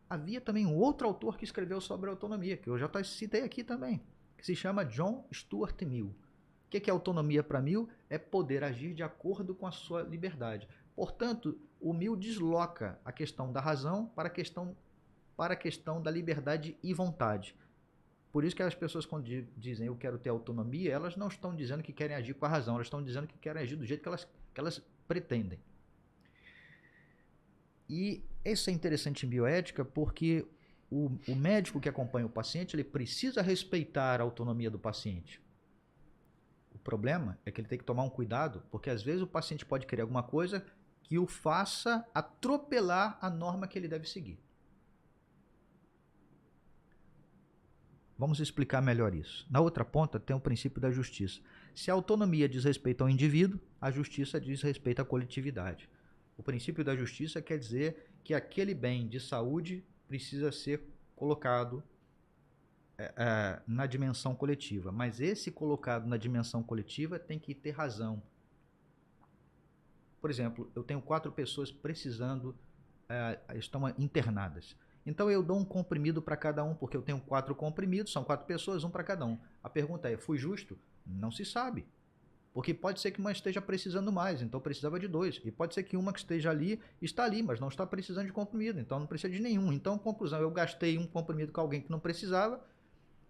havia também um outro autor que escreveu sobre a autonomia, que eu já citei aqui também, que se chama John Stuart Mill. O que é autonomia para Mill? É poder agir de acordo com a sua liberdade. Portanto, o Mill desloca a questão da razão para a questão da liberdade e vontade. Por isso que as pessoas, quando dizem eu quero ter autonomia, elas não estão dizendo que querem agir com a razão, elas estão dizendo que querem agir do jeito que elas pretendem. E isso é interessante em bioética porque o médico que acompanha o paciente, ele precisa respeitar a autonomia do paciente. O problema é que ele tem que tomar um cuidado, porque às vezes o paciente pode querer alguma coisa que o faça atropelar a norma que ele deve seguir. Vamos explicar melhor isso. Na outra ponta tem o princípio da justiça. Se a autonomia diz respeito ao indivíduo, a justiça diz respeito à coletividade. O princípio da justiça quer dizer que aquele bem de saúde precisa ser colocado na dimensão coletiva, mas esse colocado na dimensão coletiva tem que ter razão. Por exemplo, eu tenho 4 pessoas precisando, estão internadas. Então eu dou um comprimido para cada um, porque eu tenho 4 comprimidos, são 4 pessoas, um para cada um. A pergunta é, fui justo? Não se sabe. Porque pode ser que uma esteja precisando mais, então precisava de 2. E pode ser que uma que esteja ali, está ali, mas não está precisando de comprimido, então não precisa de nenhum. Então, conclusão, eu gastei um comprimido com alguém que não precisava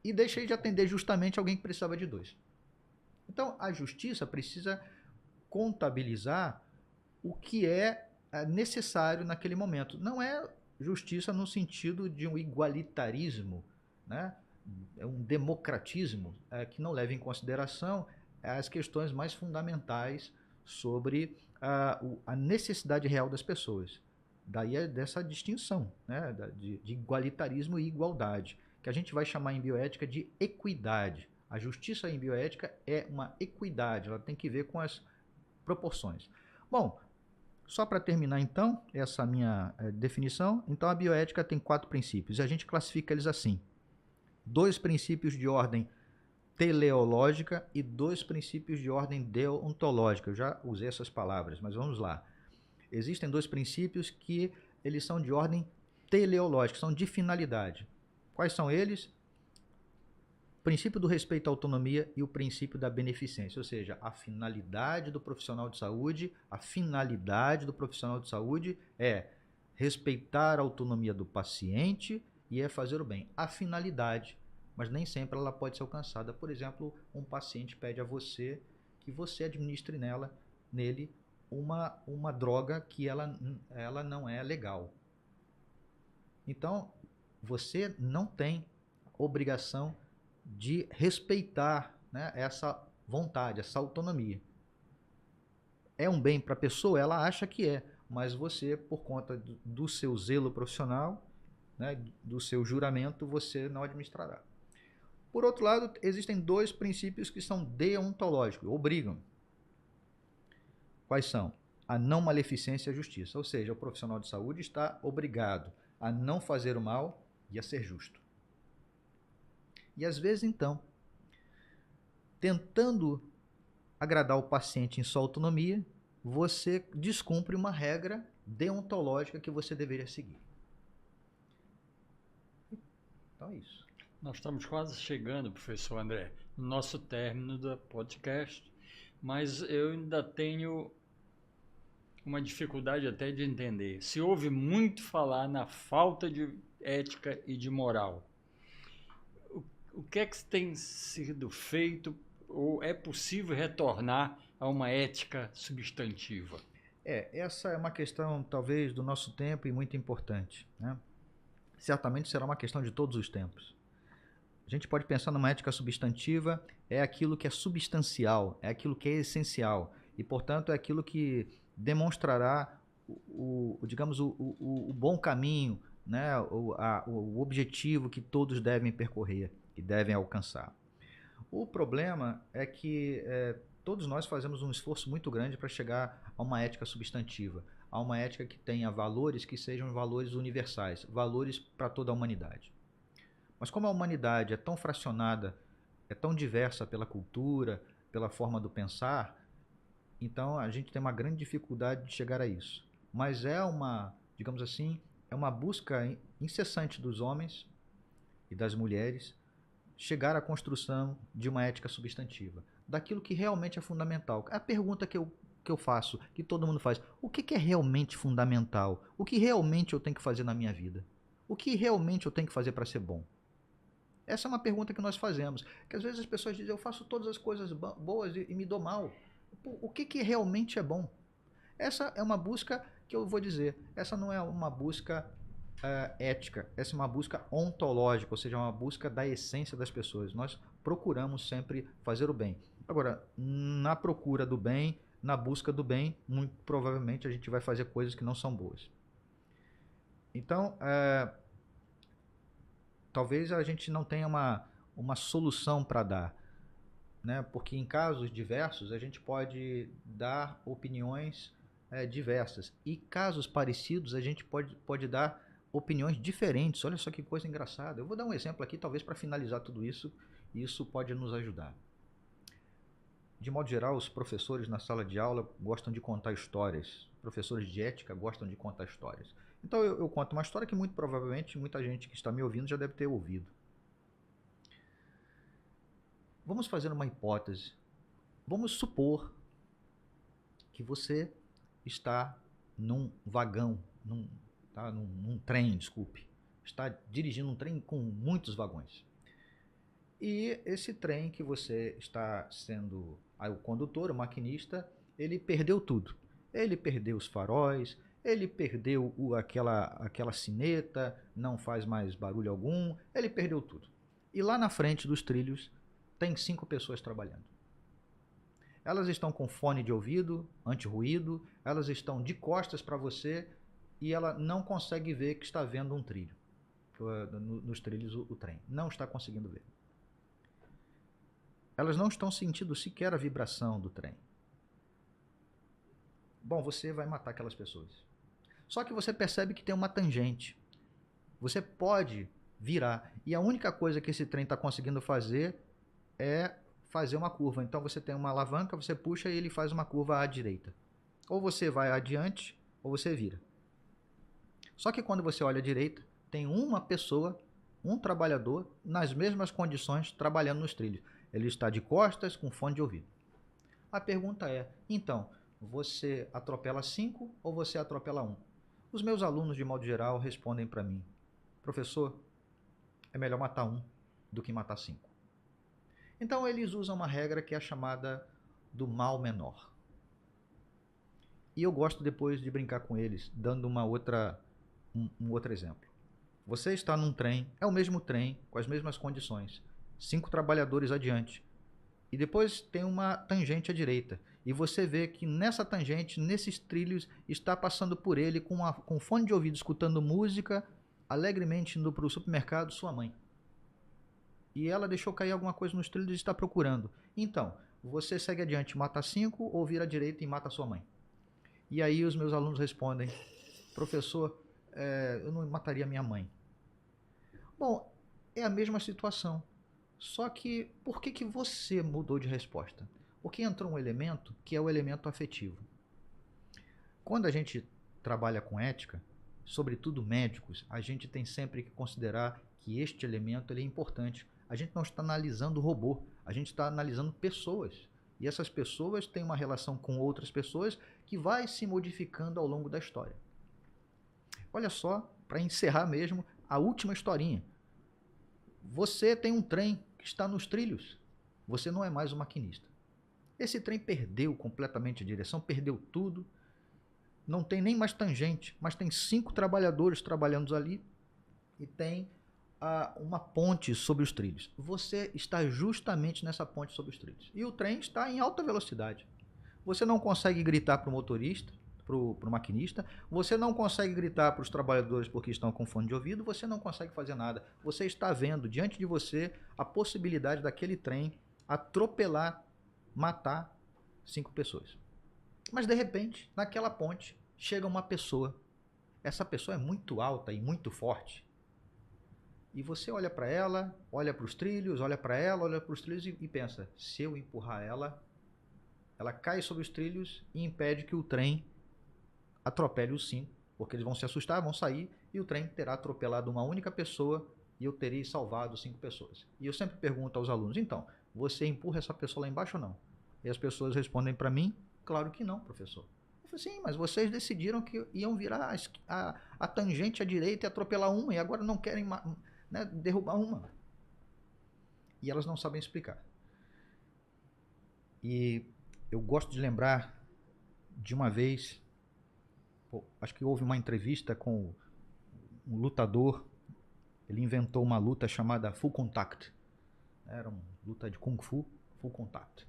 e deixei de atender justamente alguém que precisava de 2. Então, a justiça precisa contabilizar o que é necessário naquele momento. Não é justiça no sentido de um igualitarismo, né? É um democratismo que não leva em consideração as questões mais fundamentais sobre a necessidade real das pessoas. Daí é dessa distinção, né? de igualitarismo e igualdade, que a gente vai chamar em bioética de equidade. A justiça em bioética é uma equidade, ela tem que ver com as proporções. Bom, só para terminar então, essa minha definição, então a bioética tem 4 princípios, e a gente classifica eles assim. 2 princípios de ordem teleológica e 2 princípios de ordem deontológica. Eu já usei essas palavras, mas vamos lá. Existem 2 princípios que eles são de ordem teleológica, são de finalidade. Quais são eles? O princípio do respeito à autonomia e o princípio da beneficência, ou seja, a finalidade do profissional de saúde, é respeitar a autonomia do paciente e é fazer o bem. A finalidade, mas nem sempre ela pode ser alcançada. Por exemplo, um paciente pede a você que você administre nele uma droga que ela não é legal. Então, você não tem obrigação de respeitar, né, essa vontade, essa autonomia. É um bem para a pessoa? Ela acha que é, mas você, por conta do seu zelo profissional, né, do seu juramento, você não administrará. Por outro lado, existem 2 princípios que são deontológicos, obrigam. Quais são? A não maleficência e a justiça, ou seja, o profissional de saúde está obrigado a não fazer o mal e a ser justo. E às vezes, então, tentando agradar o paciente em sua autonomia, você descumpre uma regra deontológica que você deveria seguir. Então é isso. Nós estamos quase chegando, professor André, no nosso término do podcast, mas eu ainda tenho uma dificuldade até de entender. Se ouve muito falar na falta de ética e de moral, o que é que tem sido feito ou é possível retornar a uma ética substantiva? Essa é uma questão talvez do nosso tempo e muito importante, né? Certamente será uma questão de todos os tempos. A gente pode pensar numa ética substantiva, é aquilo que é substancial, é aquilo que é essencial e, portanto, é aquilo que demonstrará digamos, o bom caminho, né? O objetivo que todos devem percorrer e devem alcançar. O problema é que todos nós fazemos um esforço muito grande para chegar a uma ética substantiva, a uma ética que tenha valores que sejam valores universais, valores para toda a humanidade. Mas como a humanidade é tão fracionada, é tão diversa pela cultura, pela forma do pensar, então a gente tem uma grande dificuldade de chegar a isso. Mas digamos assim, é uma busca incessante dos homens e das mulheres chegar à construção de uma ética substantiva, daquilo que realmente é fundamental. A pergunta que eu faço, que todo mundo faz, o que é realmente fundamental? O que realmente eu tenho que fazer na minha vida? O que realmente eu tenho que fazer para ser bom? Essa é uma pergunta que nós fazemos, que às vezes as pessoas dizem, eu faço todas as coisas boas e me dou mal. O que realmente é bom? Essa é uma busca que eu vou dizer, essa não é uma busca ética, essa é uma busca ontológica, ou seja, uma busca da essência das pessoas. Nós procuramos sempre fazer o bem. Agora, na procura do bem, na busca do bem, muito provavelmente a gente vai fazer coisas que não são boas. Então, talvez a gente não tenha uma solução para dar, né? Porque em casos diversos a gente pode dar opiniões diversas, e casos parecidos a gente pode dar opiniões diferentes. Olha só que coisa engraçada. Eu vou dar um exemplo aqui, talvez para finalizar tudo isso, e isso pode nos ajudar. De modo geral, os professores na sala de aula gostam de contar histórias. Professores de ética gostam de contar histórias. Então eu conto uma história que muito provavelmente muita gente que está me ouvindo já deve ter ouvido. Vamos fazer uma hipótese. Vamos supor que você está num vagão, num trem, desculpe. Está dirigindo um trem com muitos vagões. E esse trem que você está sendo o condutor, o maquinista, ele perdeu tudo. Ele perdeu os faróis, ele perdeu aquela sineta, não faz mais barulho algum, ele perdeu tudo. E lá na frente dos trilhos tem 5 pessoas trabalhando. Elas estão com fone de ouvido, anti-ruído, elas estão de costas para você e ela não consegue ver que está vendo um trilho. Nos trilhos o trem. Não está conseguindo ver. Elas não estão sentindo sequer a vibração do trem. Bom, você vai matar aquelas pessoas. Só que você percebe que tem uma tangente. Você pode virar. E a única coisa que esse trem está conseguindo fazer é fazer uma curva. Então você tem uma alavanca, você puxa e ele faz uma curva à direita. Ou você vai adiante, ou você vira. Só que quando você olha à direita, tem uma pessoa, um trabalhador, nas mesmas condições, trabalhando nos trilhos. Ele está de costas, com fone de ouvido. A pergunta é, então, você atropela 5 ou você atropela 1? Os meus alunos, de modo geral, respondem para mim, professor, é melhor matar 1 do que matar 5. Então eles usam uma regra que é a chamada do mal menor. E eu gosto depois de brincar com eles, dando um outro exemplo. Você está num trem, é o mesmo trem, com as mesmas condições, 5 trabalhadores adiante, e depois tem uma tangente à direita, e você vê que nessa tangente, nesses trilhos, está passando por ele com fone de ouvido, escutando música, alegremente indo para o supermercado, sua mãe. E ela deixou cair alguma coisa nos trilhos e está procurando. Então, você segue adiante, mata 5 ou vira à direita e mata sua mãe? E aí os meus alunos respondem, professor, eu não mataria minha mãe. Bom, é a mesma situação. Só que por que você mudou de resposta? Porque entrou um elemento que é o elemento afetivo. Quando a gente trabalha com ética, sobretudo médicos, a gente tem sempre que considerar que este elemento ele é importante. A gente não está analisando robô, a gente está analisando pessoas. E essas pessoas têm uma relação com outras pessoas que vai se modificando ao longo da história. Olha só, para encerrar mesmo, a última historinha. Você tem um trem que está nos trilhos. Você não é mais o maquinista. Esse trem perdeu completamente a direção, perdeu tudo. Não tem nem mais tangente, mas tem 5 trabalhadores trabalhando ali e tem uma ponte sobre os trilhos. Você está justamente nessa ponte sobre os trilhos. E o trem está em alta velocidade. Você não consegue gritar para o motorista, para o maquinista, você não consegue gritar para os trabalhadores porque estão com fone de ouvido, você não consegue fazer nada. Você está vendo diante de você a possibilidade daquele trem atropelar, matar 5 pessoas. Mas de repente, naquela ponte, chega uma pessoa. Essa pessoa é muito alta e muito forte. E você olha para ela, olha para os trilhos, olha para ela, olha para os trilhos e pensa, se eu empurrar ela, ela cai sobre os trilhos e impede que o trem atropele os 5, porque eles vão se assustar, vão sair e o trem terá atropelado uma única pessoa e eu terei salvado 5 pessoas. E eu sempre pergunto aos alunos, então, você empurra essa pessoa lá embaixo ou não? E as pessoas respondem para mim, claro que não, professor. Eu falei, sim, mas vocês decidiram que iam virar a tangente à direita e atropelar uma e agora não querem, né, derrubar uma. E elas não sabem explicar. E eu gosto de lembrar de uma vez, acho que houve uma entrevista com um lutador, ele inventou uma luta chamada Full Contact. Era uma luta de Kung Fu, Full Contact.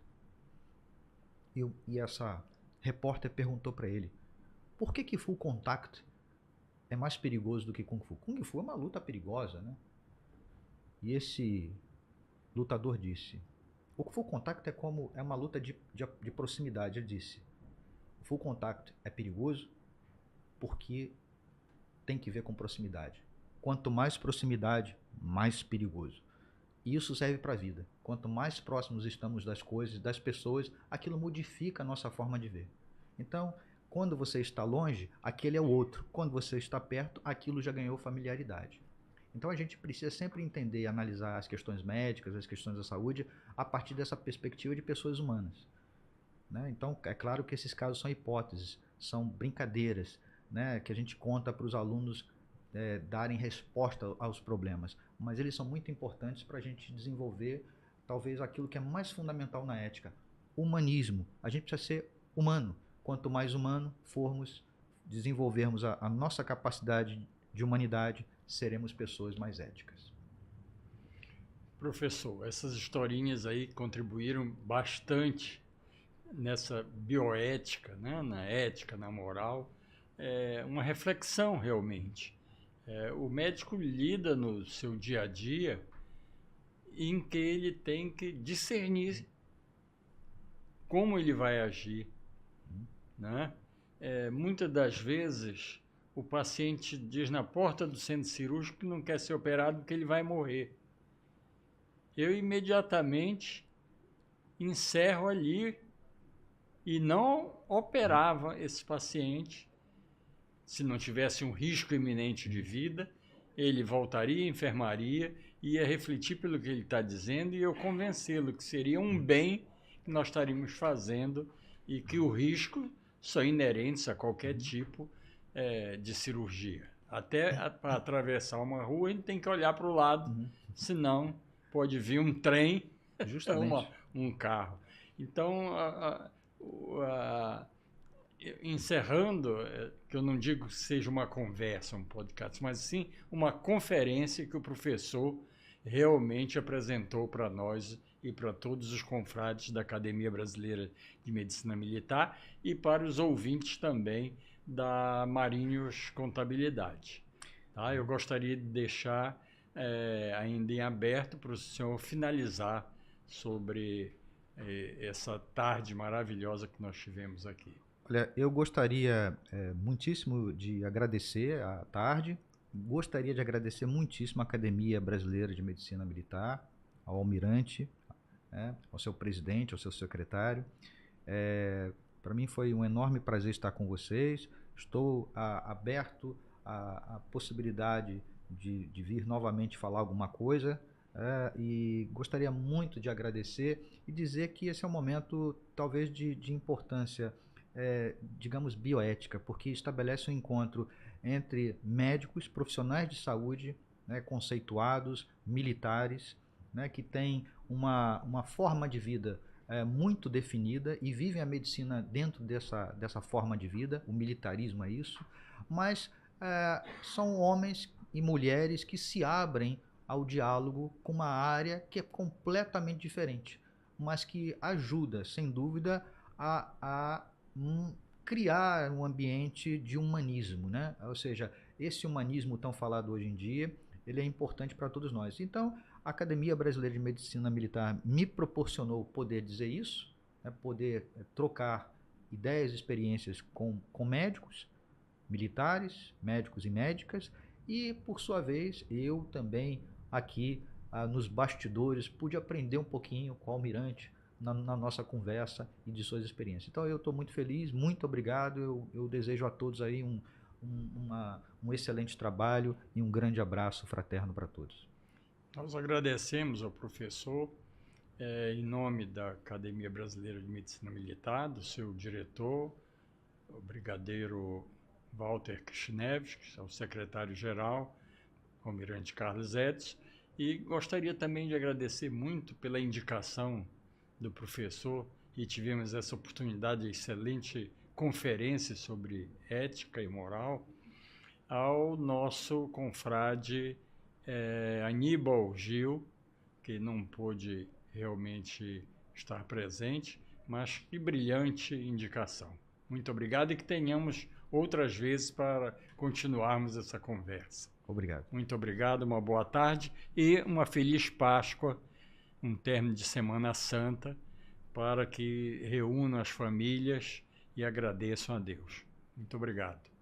E essa repórter perguntou para ele, por que Full Contact é mais perigoso do que Kung Fu? Kung Fu é uma luta perigosa, né? E esse lutador disse, o Full Contact é uma luta de proximidade. Ele disse, o Full Contact é perigoso porque tem que ver com proximidade. Quanto mais proximidade, mais perigoso. E isso serve para a vida. Quanto mais próximos estamos das coisas, das pessoas, aquilo modifica a nossa forma de ver. Então, quando você está longe, aquele é o outro. Quando você está perto, aquilo já ganhou familiaridade. Então, a gente precisa sempre entender e analisar as questões médicas, as questões da saúde, a partir dessa perspectiva de pessoas humanas. Né? Então, é claro que esses casos são hipóteses, são brincadeiras, né, que a gente conta para os alunos darem resposta aos problemas, mas eles são muito importantes para a gente desenvolver talvez aquilo que é mais fundamental na ética, humanismo. A gente precisa ser humano. Quanto mais humano formos, desenvolvermos a nossa capacidade de humanidade, seremos pessoas mais éticas. Professor, essas historinhas aí contribuíram bastante nessa bioética, né? Na ética, na moral, uma reflexão realmente. O médico lida no seu dia a dia em que ele tem que discernir como ele vai agir, né? Muitas das vezes o paciente diz na porta do centro cirúrgico que não quer ser operado porque ele vai morrer. Eu imediatamente encerro ali e não operava esse paciente. Se não tivesse um risco iminente de vida, ele voltaria à enfermaria, ia refletir pelo que ele está dizendo e eu convencê-lo que seria um bem que nós estaríamos fazendo e que o risco são inerentes a qualquer tipo de cirurgia. Até para atravessar uma rua, a gente tem que olhar para o lado, senão pode vir um trem, um carro. Então, encerrando, que eu não digo que seja uma conversa, um podcast, mas sim uma conferência que o professor realmente apresentou para nós e para todos os confrades da Academia Brasileira de Medicina Militar e para os ouvintes também da Marinhos Contabilidade. Tá? Eu gostaria de deixar ainda em aberto para o senhor finalizar sobre essa tarde maravilhosa que nós tivemos aqui. Olha, eu gostaria muitíssimo de agradecer a tarde, gostaria de agradecer muitíssimo a Academia Brasileira de Medicina Militar, ao almirante, ao seu presidente, ao seu secretário. Para mim foi um enorme prazer estar com vocês, estou aberto à possibilidade de vir novamente falar alguma coisa, e gostaria muito de agradecer e dizer que esse é um momento talvez de importância, digamos, bioética, porque estabelece um encontro entre médicos, profissionais de saúde, né, conceituados, militares, né, que têm uma forma de vida muito definida e vivem a medicina dentro dessa forma de vida, o militarismo é isso, mas são homens e mulheres que se abrem ao diálogo com uma área que é completamente diferente, mas que ajuda, sem dúvida, a criar um ambiente de humanismo, né? Ou seja, esse humanismo tão falado hoje em dia, ele é importante para todos nós. Então, a Academia Brasileira de Medicina Militar me proporcionou poder dizer isso, né? Poder trocar ideias e experiências com médicos, militares, médicos e médicas, e, por sua vez, eu também aqui nos bastidores pude aprender um pouquinho com o Almirante na nossa conversa e de suas experiências. Então eu estou muito feliz, muito obrigado, eu desejo a todos aí um excelente trabalho e um grande abraço fraterno para todos. Nós agradecemos ao professor, em nome da Academia Brasileira de Medicina Militar, do seu diretor, o brigadeiro Walter Kishnevski, o secretário-geral, o almirante Carlos Edson, e gostaria também de agradecer muito pela indicação do professor, e tivemos essa oportunidade de excelente conferência sobre ética e moral, ao nosso confrade Aníbal Gil, que não pôde realmente estar presente, mas que brilhante indicação. Muito obrigado e que tenhamos outras vezes para continuarmos essa conversa. Obrigado. Muito obrigado, uma boa tarde e uma feliz Páscoa, um término de Semana Santa, para que reúnam as famílias e agradeçam a Deus. Muito obrigado.